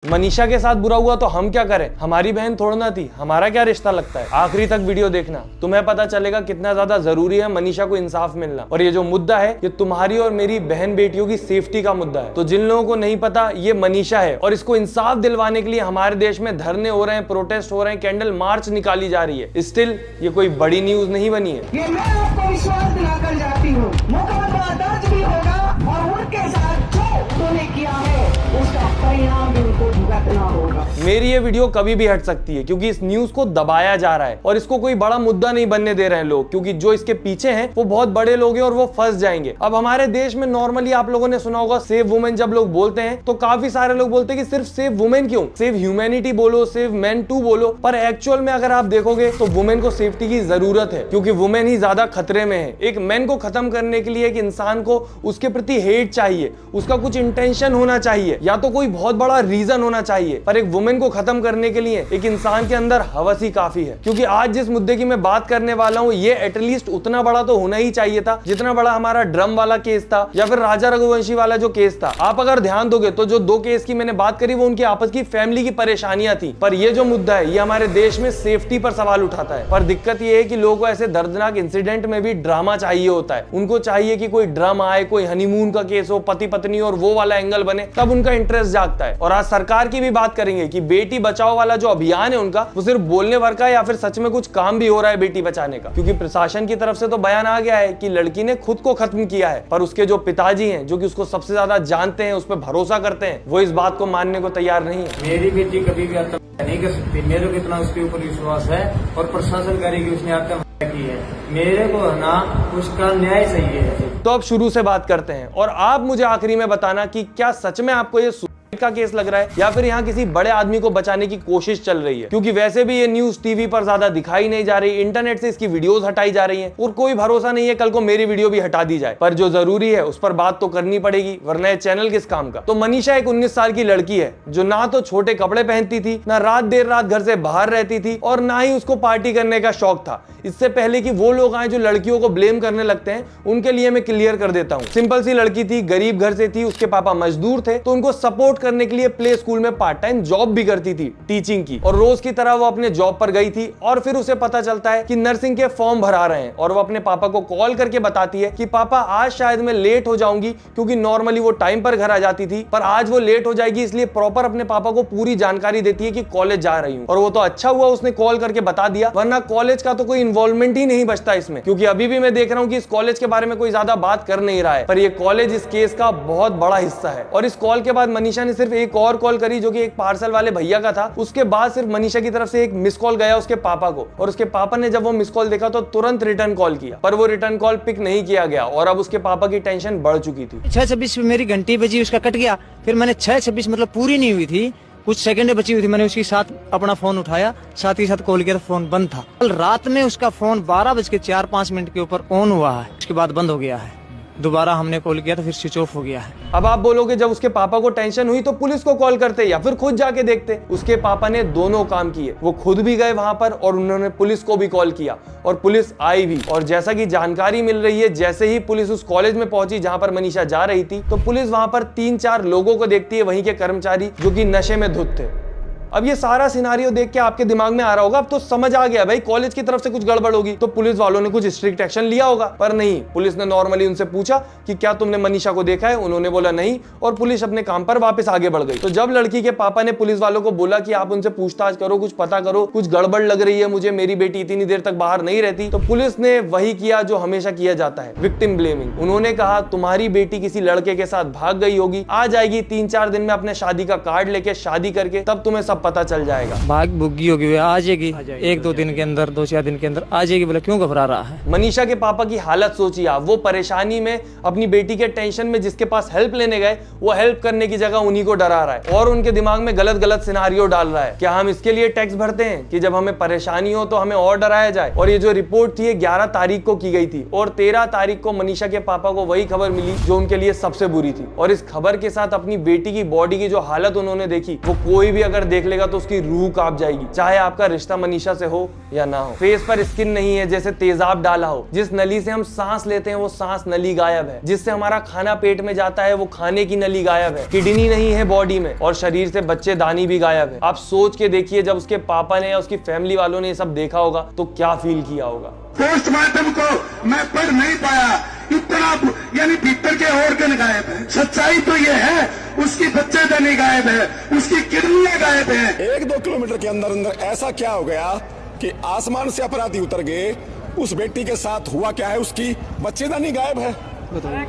मनीषा के साथ बुरा हुआ तो हम क्या करें, हमारी बहन थोड़ा ना थी, हमारा क्या रिश्ता लगता है। आखिरी तक वीडियो देखना, तुम्हें पता चलेगा कितना ज्यादा जरूरी है मनीषा को इंसाफ मिलना। और ये जो मुद्दा है ये तुम्हारी और मेरी बहन बेटियों की सेफ्टी का मुद्दा है। तो जिन लोगों को नहीं पता ये मनीषा है और इसको इंसाफ दिलवाने के लिए हमारे देश में धरने हो रहे हैं, प्रोटेस्ट हो रहे हैं, कैंडल मार्च निकाली जा रही है। स्टिल ये कोई बड़ी न्यूज नहीं बनी है। ये मैं आपको विश्वास दिलाकर जाती हूँ, मुकदमा दर्ज भी होगा और उनके साथ जो उन्होंने किया है उसका परिणाम भी उनको भुगतना होगा। मेरी ये वीडियो कभी भी हट सकती है क्योंकि इस न्यूज को दबाया जा रहा है और इसको कोई बड़ा मुद्दा नहीं बनने दे रहे हैं लोग, क्योंकि जो इसके पीछे हैं वो बहुत बड़े लोग हैं और वो फंस जाएंगे। अब हमारे देश में नॉर्मली आप लोगों ने सुना होगा सेव वुमेन जब लोग बोलते हैं तो काफी सारे लोग बोलते हैं कि सिर्फ सेव वुमेन क्यों, सेव ह्यूमैनिटी बोलो, सेव मैन टू बोलो। पर एक्चुअल में अगर आप देखोगे तो वुमेन को सेफ्टी की जरूरत है क्योंकि वुमेन ही ज्यादा खतरे में है। एक मैन को खत्म करने के लिए एक इंसान को उसके प्रति हेट चाहिए, उसका कुछ इंटेंशन होना चाहिए या तो कोई बहुत बड़ा रीजन होना चाहिए। पर एक वुमेन को खत्म करने के लिए एक इंसान के अंदर हवस ही काफी है। क्योंकि आज जिस मुद्दे की मैं बात करने वाला हूं ये एटलीस्ट उतना बड़ा तो होना ही चाहिए था जितना बड़ा हमारा ड्रम वाला केस था या फिर राजा रघुवंशी वाला जो केस था। आप अगर ध्यान दोगे तो जो दो केस की मैंने बात करी वो उनकी आपस की फैमिली की परेशानियां थी। पर ये जो मुद्दा है ये हमारे देश में सेफ्टी पर सवाल उठाता है। पर दिक्कत ये है कि लोगों को ऐसे दर्दनाक इंसिडेंट में भी ड्रामा चाहिए होता है। उनको चाहिए कि कोई ड्रामा आए, कोई हनीमून का केस हो, पति पत्नी और वो वाला एंगल बने, तब उनका इंटरेस्ट जागता है। और आज सरकार की भी बात करेंगे कि बेटी बचाओ वाला जो अभियान है उनका वो सिर्फ बोलने भर का या फिर सच में कुछ काम भी हो रहा है बेटी बचाने का। क्योंकि प्रशासन की तरफ से तो बयान आ गया है कि लड़की ने खुद को खत्म किया है, पर उसके जो पिताजी हैं जो कि उसको सबसे ज्यादा जानते हैं, उस पर भरोसा करते हैं, वो इस बात को मानने को तैयार नहीं है। मेरी बेटी कभी भी आत्महत्या नहीं कर सकती, मेरे को इतना उसके ऊपर विश्वास है और प्रशासन करेगी उसने आत्महत्या की है, मेरे को ना उसका न्याय चाहिए। तो अब शुरू से बात करते हैं और आप मुझे आखिरी में बताना कि क्या सच में आपको ये का केस लग रहा है या फिर यहाँ किसी बड़े आदमी को बचाने की कोशिश चल रही है। क्योंकि वैसे भी ये न्यूज टीवी पर ज्यादा दिखाई नहीं जा रही, इंटरनेट से इसकी वीडियोस हटाई जा रही हैं और कोई भरोसा नहीं है कल को मेरी वीडियो भी हटा दी जाए। पर जो जरूरी है उस पर बात तो करनी पड़ेगी, वरना ये चैनल किस काम का। तो मनीषा एक 19 साल की लड़की है जो ना तो छोटे कपड़े पहनती थी, ना रात देर रात घर से बाहर रहती थी और ना ही उसको पार्टी करने का शौक था। इससे पहले कि वो लोग आए जो लड़कियों को ब्लेम करने लगते हैं उनके लिए मैं क्लियर कर देता हूँ। सिंपल सी लड़की थी, गरीब घर से थी, उसके पापा मजदूर थे तो उनको सपोर्ट करने के लिए प्ले स्कूल में पार्ट टाइम जॉब भी करती थी टीचिंग की। और रोज की तरह वो अपने जॉब पर गई थी और फिर उसे पता चलता है कि नर्सिंग के फॉर्म भरा रहे हैं और वो अपने पापा को कॉल करके बताती है कि पापा आज शायद मैं लेट हो जाऊंगी, क्योंकि नॉर्मली वो टाइम पर घर आ जाती थी पर आज वो लेट हो जाएगी, इसलिए प्रॉपर अपने पापा को पूरी जानकारी देती है कि कॉलेज जा रही हूँ। और वो तो अच्छा हुआ उसने कॉल करके बता दिया, वरना कॉलेज का तो कोई इन्वॉल्वमेंट ही नहीं बचता इसमें। क्योंकि अभी भी मैं देख रहा हूँ कि इस कॉलेज के बारे में कोई ज्यादा बात कर नहीं रहा है, पर ये कॉलेज इस केस का बहुत बड़ा हिस्सा है। और इस कॉल के बाद मनीषा ने सिर्फ एक और कॉल करी जो कि एक पार्सल वाले भैया का था। उसके बाद सिर्फ मनीषा की तरफ से एक मिस कॉल गया उसके पापा को और उसके पापा ने जब वो मिस कॉल देखा तो तुरंत रिटर्न कॉल किया, पर वो रिटर्न कॉल पिक नहीं किया गया और अब उसके पापा की टेंशन बढ़ चुकी थी। 6:26 पे मेरी घंटी बजी, उसका कट गया। फिर मैंने 6:26 मतलब पूरी नहीं हुई थी, कुछ सेकंड बची हुई थी, मैंने उसके साथ अपना फोन उठाया, साथ ही साथ कॉल किया तो फोन बंद था। कल रात में उसका फोन 12:04-5 के ऊपर ऑन हुआ है, उसके बाद बंद हो गया है। दोबारा हमने कॉल किया तो फिर स्विच ऑफ हो गया है। अब आप बोलोगे जब उसके पापा को टेंशन हुई तो पुलिस को कॉल करते या फिर खुद जाके देखते। उसके पापा ने दोनों काम किए, वो खुद भी गए वहां पर और उन्होंने पुलिस को भी कॉल किया और पुलिस आई भी। और जैसा कि जानकारी मिल रही है, जैसे ही पुलिस उस कॉलेज में पहुंची जहां पर मनीषा जा रही थी तो पुलिस वहां पर 3-4 लोगों को देखती है, वहीं के कर्मचारी जो कि नशे में धुत थे। अब ये सारा सिनारियो देख के आपके दिमाग में आ रहा होगा अब तो समझ आ गया भाई कॉलेज की तरफ से कुछ गड़बड़ होगी तो पुलिस वालों ने कुछ स्ट्रिक्ट एक्शन लिया होगा। पर नहीं, पुलिस ने नॉर्मली उनसे पूछा कि क्या तुमने मनीषा को देखा है, उन्होंने बोला नहीं और पुलिस अपने काम पर वापस आगे बढ़ गई। तो जब लड़की के पापा ने पुलिस वालों को बोला कि आप उनसे पूछताछ करो, कुछ पता करो, कुछ गड़बड़ लग रही है मुझे, मेरी बेटी इतनी देर तक बाहर नहीं रहती, तो पुलिस ने वही किया जो हमेशा किया जाता है, विक्टिम ब्लेमिंग। उन्होंने कहा तुम्हारी बेटी किसी लड़के के साथ भाग गई होगी, आ जाएगी 3-4 दिन में अपने शादी का कार्ड लेके, शादी करके तब तुम्हें सब पता चल जाएगा। भाग भुग्गी होगी, आ जाएगी 1-2 दिन के अंदर, 2-4 दिन के अंदर आ जाएगी। बोला क्यों घबरा रहा है? मनीषा के पापा की हालत सोचिए आप, वो परेशानी में अपनी बेटी के टेंशन में जिसके पास हेल्प लेने गए वो हेल्प करने की जगह उन्हीं को डरा रहा है और उनके दिमाग में गलत गलत सिनारियो डाल रहा है। क्या हम इसके लिए टैक्स भरते हैं कि जब हमें परेशानी हो तो हमें और डराया जाए? और ये जो रिपोर्ट थी 11 तारीख को की गई थी और 13 तारीख को मनीषा के पापा को वही खबर मिली जो उनके लिए सबसे बुरी थी। और इस खबर के साथ अपनी बेटी की बॉडी की जो हालत उन्होंने देखी वो कोई भी अगर देख लेगा तो उसकी रूह कांप जाएगी, चाहे आपका रिश्ता मनीषा से हो या ना हो। फेस पर स्किन नहीं है, जैसे तेजाब डाला हो। जिस नली से हम सांस लेते हैं वो सांस नली गायब है। जिससे हमारा खाना पेट में जाता है वो खाने की नली गायब है। किडनी नहीं है बॉडी में और शरीर से बच्चेदानी भी गायब है। आप सोच के देखिए, जब उसके पापा ने या उसकी फैमिली वालों ने ये सब देखा होगा तो क्या फील किया होगा। पोस्टमार्टम को मैं पढ़ नहीं पाया, इतना यानी भीतर के ऑर्गन गायब है। सच्चाई तो ये है उसकी बच्चेदानी गायब है, उसकी किडनियां गायब है। 1-2 किलोमीटर के अंदर अंदर ऐसा क्या हो गया कि आसमान से अपराधी उतर गए। उस बेटी के साथ हुआ क्या है, उसकी बच्चेदानी गायब है,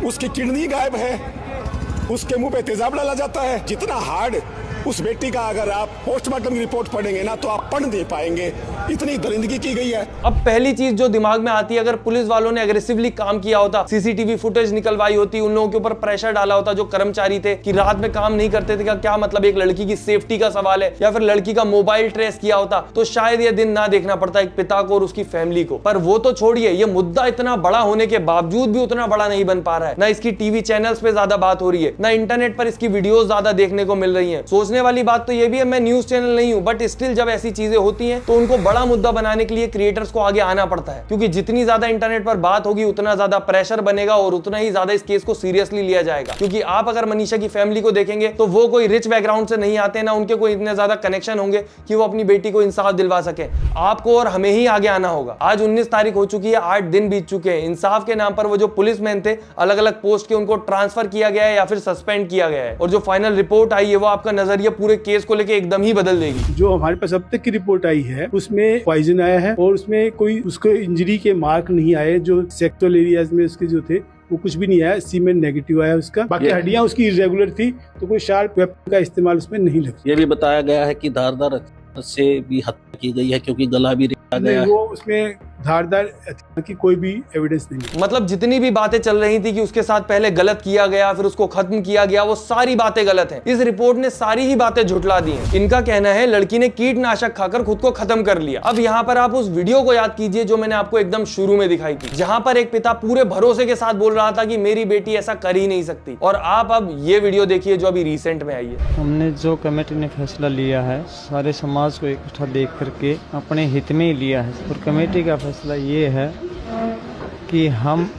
उसकी किडनी गायब है, उसके मुंह पे तेजाब डाला जाता है। जितना हार्ड उस बेटी का अगर आप पोस्टमार्टम की रिपोर्ट पढ़ेंगे ना तो आप पढ़ नहीं पाएंगे, इतनी दरिंदगी की गई है। अब पहली चीज जो दिमाग में आती है, अगर पुलिस वालों ने एग्रेसिवली काम किया होता, सीसीटीवी फुटेज निकलवाई होती, उन लोगों के ऊपर प्रेशर डाला होता जो कर्मचारी थे कि रात में काम नहीं करते थे, क्या मतलब एक लड़की की सेफ्टी का सवाल है, या फिर लड़की का मोबाइल ट्रेस किया होता, तो शायद ये दिन ना देखना पड़ता एक पिता को और उसकी फैमिली को। पर वो तो छोड़िए, ये मुद्दा इतना बड़ा होने के बावजूद भी उतना बड़ा नहीं बन पा रहा है। ना इसकी टीवी चैनल्स पे ज्यादा बात हो रही है, ना इंटरनेट पर इसकी वीडियोस ज्यादा देखने को मिल रही है। सोचने वाली बात तो ये भी है, मैं न्यूज चैनल नहीं हूं, बट स्टिल जब ऐसी चीजें होती हैं तो उनको बड़ा मुद्दा बनाने के लिए क्रिएटर्स को आगे आना पड़ता है, क्योंकि जितनी ज्यादा इंटरनेट पर बात होगी उतना ज्यादा प्रेशर बनेगा और उतना ही ज्यादा इस केस को सीरियसली लिया जाएगा। क्योंकि आप अगर मनीषा की फैमिली को देखेंगे तो वो कोई रिच बैकग्राउंड से नहीं आते, ना उनके कोई इतने ज्यादा कनेक्शन होंगे कि वो अपनी बेटी को इंसाफ दिलवा सके। आपको और हमें ही आगे आना होगा। आज 19 तारीख हो चुकी है, 8 दिन बीत चुके हैं। इंसाफ के नाम पर वो जो पुलिसमैन थे अलग अलग पोस्ट के, उनको ट्रांसफर किया गया है या फिर सस्पेंड किया गया है, और जो फाइनल रिपोर्ट आई है वो आपका नजरिया पूरे केस को लेकर एकदम ही बदल देगी। जो हमारे पास अब तक की रिपोर्ट आई है उसमें पॉइजन आया है और उसमें कोई उसको इंजरी के मार्क नहीं आए। जो सेक्टुअल एरियाज में उसके जो थे वो कुछ भी नहीं आया, सीमेंट नेगेटिव आया उसका। बाकी हड्डियां उसकी इरेगुलर थी, तो कोई शार्प वेपन का इस्तेमाल उसमें नहीं लगा। ये भी बताया गया है कि धारदार से भी हत्या की गई है, क्योंकि गला भी रेता गया है। वो उसमें धारदार हथियार की कोई भी एविडेंस नहीं। मतलब जितनी भी बातें चल रही थी कि उसके साथ पहले गलत किया गया फिर उसको खत्म किया गया, वो सारी बातें गलत हैं। इस रिपोर्ट ने सारी ही बातें झुठला दी हैं। इनका कहना है लड़की ने कीटनाशक खाकर खुद को खत्म कर लिया। अब यहाँ पर आप उस वीडियो को याद कीजिए जो मैंने आपको एकदम शुरू में दिखाई थी, जहां पर एक पिता पूरे भरोसे के साथ बोल रहा था कि मेरी बेटी ऐसा कर ही नहीं सकती। और आप अब ये वीडियो देखिए जो अभी रिसेंट में आई है। हमने जो कमेटी ने फैसला लिया है सारे समाज को इकट्ठा देख करके अपने हित में ही लिया है, और कमेटी का फैसला ये है कि हम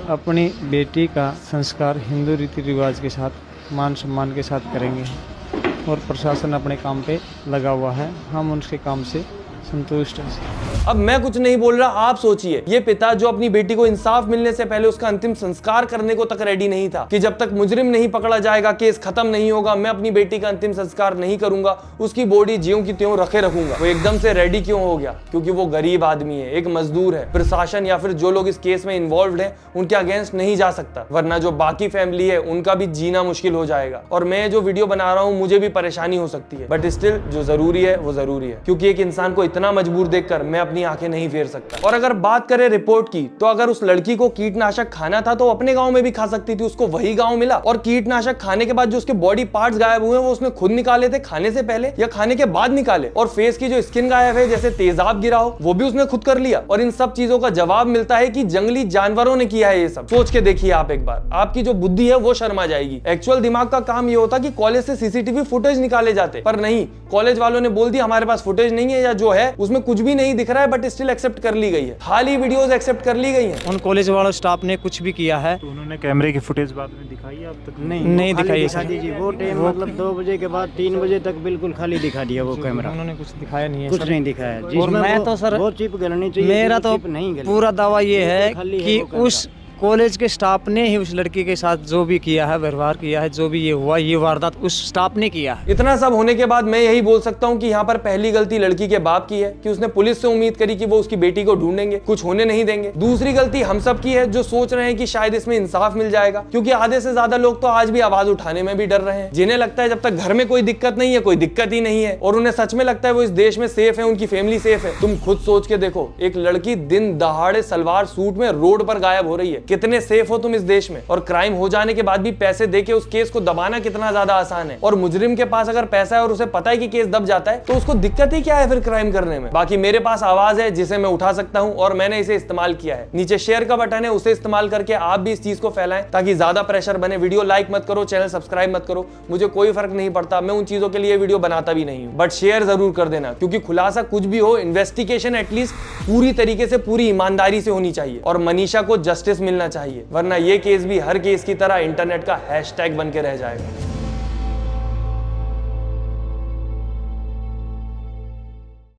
अपनी बेटी का संस्कार हिंदू रीति रिवाज के साथ मान सम्मान के साथ करेंगे, और प्रशासन अपने काम पे लगा हुआ है, हम उनके काम से संतुष्ट हैं। अब मैं कुछ नहीं बोल रहा, आप सोचिए, ये पिता जो अपनी बेटी को इंसाफ मिलने से पहले उसका अंतिम संस्कार करने को तक रेडी नहीं था कि जब तक मुजरिम नहीं पकड़ा जाएगा, केस खत्म नहीं होगा, मैं अपनी बेटी का अंतिम संस्कार नहीं करूंगा, उसकी बॉडी ज्यों की त्यों रखे रखूंगा। वो एकदम से रेडी क्यों हो गया? क्योंकि वो गरीब आदमी है, एक मजदूर है। प्रशासन या फिर जो लोग इस केस में इन्वॉल्व है उनके अगेंस्ट नहीं जा सकता, वरना जो बाकी फैमिली है उनका भी जीना मुश्किल हो जाएगा। और मैं जो वीडियो बना रहा हूँ मुझे भी परेशानी हो सकती है, बट स्टिल जो जरूरी है वो जरूरी है, क्योंकि एक इंसान को इतना मजबूर देखकर मैं अपनी आंखें नहीं फेर सकता। और अगर बात करें रिपोर्ट की, तो अगर उस लड़की को कीटनाशक खाना था तो अपने गांव में भी खा सकती थी, उसको वही गांव मिला। और कीटनाशक खाने के बाद जो उसके बॉडी पार्ट्स गायब हुए वो उसने खुद निकाले थे खाने से पहले या खाने के बाद निकाले। और फेस की जो स्किन गायब है, जैसे तेजाब गिरा हो, वो भी उसने खुद कर लिया। और इन सब चीजों का जवाब मिलता है कि जंगली जानवरों ने किया है ये सब। सोच के देखिए आप एक बार, आपकी जो बुद्धि है वो शर्मा जाएगी। एक्चुअल दिमाग का काम ये होता कि कॉलेज से सीसीटीवी फुटेज निकाले जाते, पर नहीं, कॉलेज वालों ने बोल दिया हमारे पास फुटेज नहीं है, या जो है उसमें कुछ भी नहीं दिख रहा है, बट स्टिल एक्सेप्ट कर ली गई है। खाली वीडियोस एक्सेप्ट कर ली गई हैं। उन कॉलेज वालों स्टाफ ने कुछ भी किया है तो उन्होंने कैमरे की फुटेज बाद में दिखाई है? अब तक नहीं दिखाई दिखा दीजिए। वो टाइम मतलब 2 बजे के बाद 3 बजे तक बिल्कुल खाली दिखा दिया वो कैमरा। उन्होंने कुछ दिखाया नहीं है, कुछ नहीं दिखाया। और मैं तो सर वो चिप गलनी चाहिए, मेरा तो नहीं गली। पूरा दावा ये है खाली है कि वो कैमरा। उस कॉलेज के स्टाफ ने ही उस लड़की के साथ जो भी किया है, व्यवहार किया है, जो भी ये हुआ, ये वारदात उस स्टाफ ने किया है। इतना सब होने के बाद मैं यही बोल सकता हूँ कि यहाँ पर पहली गलती लड़की के बाप की है कि उसने पुलिस से उम्मीद करी कि वो उसकी बेटी को ढूंढेंगे, कुछ होने नहीं देंगे। दूसरी गलती हम सब की है जो सोच रहे हैं कि शायद इसमें इंसाफ मिल जाएगा, क्योंकि आधे से ज्यादा लोग तो आज भी आवाज उठाने में भी डर रहे हैं, जिन्हें लगता है जब तक घर में कोई दिक्कत नहीं है कोई दिक्कत ही नहीं है, और उन्हें सच में लगता है वो इस देश में सेफ है, उनकी फैमिली सेफ है। तुम खुद सोच के देखो, एक लड़की दिन दहाड़े सलवार सूट में रोड पर गायब हो रही है, कितने सेफ हो तुम इस देश में, और क्राइम हो जाने के बाद भी पैसे देके उस केस को दबाना कितना ज्यादा आसान है। और मुजरिम के पास अगर पैसा है और उसे पता है कि केस दब जाता है तो उसको दिक्कत ही क्या है फिर क्राइम करने में। बाकी मेरे पास आवाज है जिसे मैं उठा सकता हूं और मैंने इसे इस्तेमाल किया है। नीचे शेयर का बटन है, उसे इस्तेमाल करके आप भी इस चीज को फैलाएं ताकि ज्यादा प्रेशर बने। वीडियो लाइक मत करो, चैनल सब्सक्राइब मत करो, मुझे कोई फर्क नहीं पड़ता, मैं उन चीजों के लिए वीडियो बनाता भी नहीं हूं, बट शेयर जरूर कर देना, क्योंकि खुलासा कुछ भी हो, इन्वेस्टिगेशन एटलीस्ट पूरी तरीके से, पूरी ईमानदारी से होनी चाहिए और मनीषा को जस्टिस मिलना चाहिए, वरना ये केस भी हर केस की तरह इंटरनेट का हैशटैग बन के रह जाएगा।